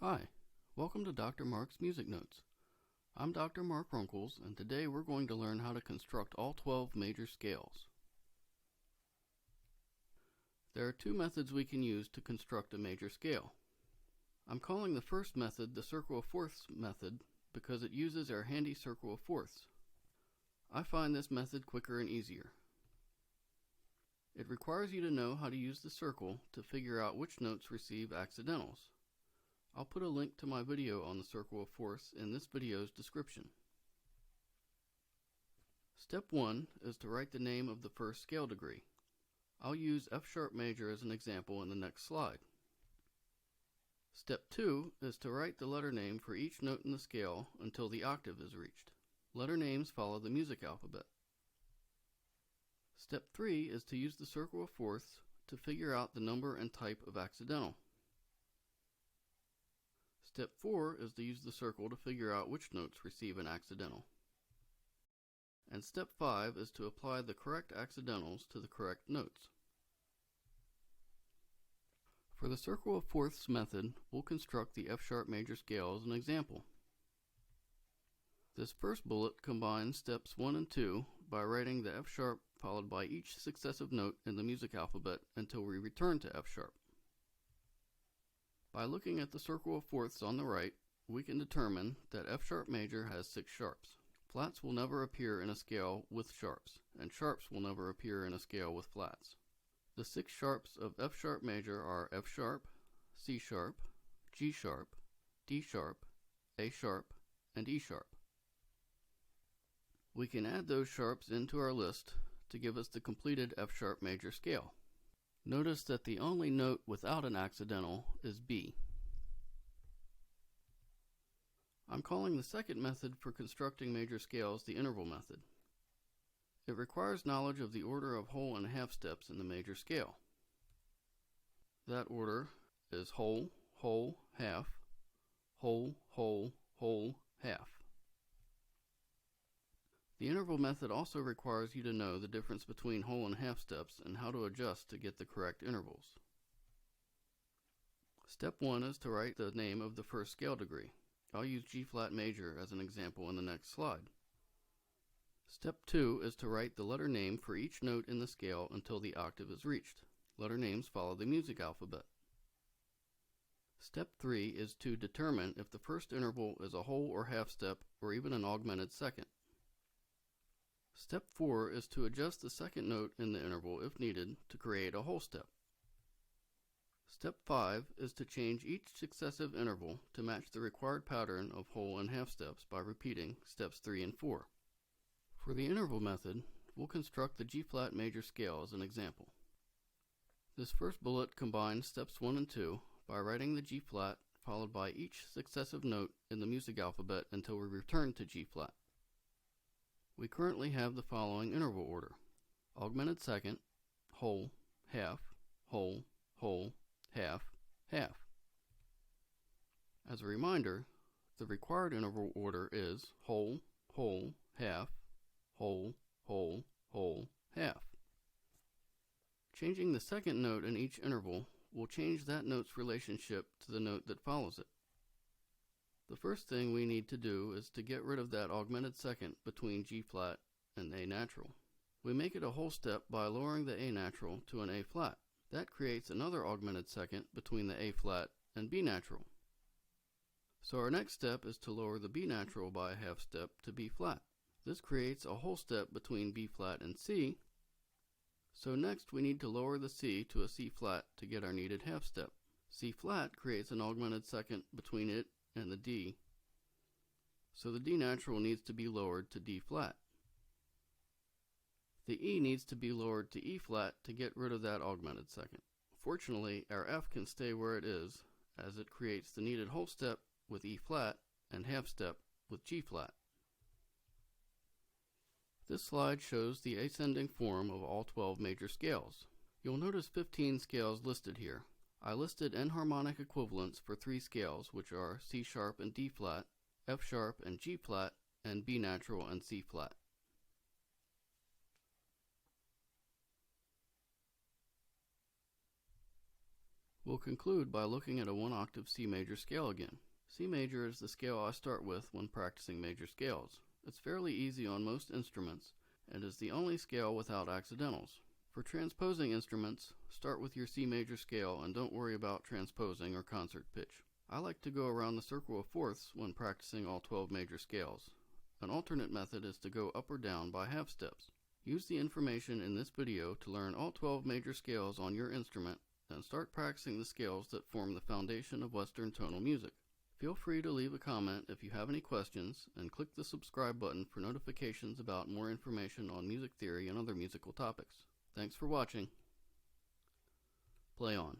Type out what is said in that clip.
Hi, welcome to Dr. Mark's Music Notes. I'm Dr. Mark Runkles, and today we're going to learn how to construct all 12 major scales. There are two methods we can use to construct a major scale. I'm calling the first method the circle of fourths method because it uses our handy circle of fourths. I find this method quicker and easier. It requires you to know how to use the circle to figure out which notes receive accidentals. I'll put a link to my video on the circle of fourths in this video's description. Step 1 is to write the name of the first scale degree. I'll use F sharp major as an example in the next slide. Step 2 is to write the letter name for each note in the scale until the octave is reached. Letter names follow the music alphabet. Step 3 is to use the circle of fourths to figure out the number and type of accidental. Step 4 is to use the circle to figure out which notes receive an accidental. And step 5 is to apply the correct accidentals to the correct notes. For the circle of fourths method, we'll construct the F sharp major scale as an example. This first bullet combines steps 1 and 2 by writing the F sharp followed by each successive note in the music alphabet until we return to F sharp. By looking at the circle of fourths on the right, we can determine that F sharp major has 6 sharps. Flats will never appear in a scale with sharps, and sharps will never appear in a scale with flats. The 6 sharps of F sharp major are F sharp, C sharp, G sharp, D sharp, A sharp, and E sharp. We can add those sharps into our list to give us the completed F sharp major scale. Notice that the only note without an accidental is B. I'm calling the second method for constructing major scales the interval method. It requires knowledge of the order of whole and half steps in the major scale. That order is whole, whole, half, whole, whole, whole, half. The interval method also requires you to know the difference between whole and half steps and how to adjust to get the correct intervals. Step 1 is to write the name of the first scale degree. I'll use G flat major as an example in the next slide. Step 2 is to write the letter name for each note in the scale until the octave is reached. Letter names follow the music alphabet. Step 3 is to determine if the first interval is a whole or half step or even an augmented second. Step 4 is to adjust the second note in the interval if needed to create a whole step. Step 5 is to change each successive interval to match the required pattern of whole and half steps by repeating steps 3 and 4. For the interval method, we'll construct the G flat major scale as an example. This first bullet combines steps 1 and 2 by writing the G flat followed by each successive note in the music alphabet until we return to G flat. We currently have the following interval order: augmented second, whole, half, whole, whole, half, half. As a reminder, the required interval order is whole, whole, half, whole, whole, whole, half. Changing the second note in each interval will change that note's relationship to the note that follows it. The first thing we need to do is to get rid of that augmented second between G flat and A natural. We make it a whole step by lowering the A natural to an A flat. That creates another augmented second between the A flat and B natural. So our next step is to lower the B natural by a half step to B flat. This creates a whole step between B flat and C. So next we need to lower the C to a C flat to get our needed half step. C flat creates an augmented second between it and the D, so the D natural needs to be lowered to D flat. The E needs to be lowered to E flat to get rid of that augmented second. Fortunately, our F can stay where it is, as it creates the needed whole step with E flat and half step with G flat. This slide shows the ascending form of all 12 major scales. You'll notice 15 scales listed here. I listed enharmonic equivalents for 3 scales, which are C sharp and D flat, F sharp and G flat, and B natural and C flat. We'll conclude by looking at a 1-octave C major scale again. C major is the scale I start with when practicing major scales. It's fairly easy on most instruments and is the only scale without accidentals. For transposing instruments, start with your C major scale and don't worry about transposing or concert pitch. I like to go around the circle of fourths when practicing all 12 major scales. An alternate method is to go up or down by half steps. Use the information in this video to learn all 12 major scales on your instrument and start practicing the scales that form the foundation of Western tonal music. Feel free to leave a comment if you have any questions, and click the subscribe button for notifications about more information on music theory and other musical topics. Thanks for watching. Play on.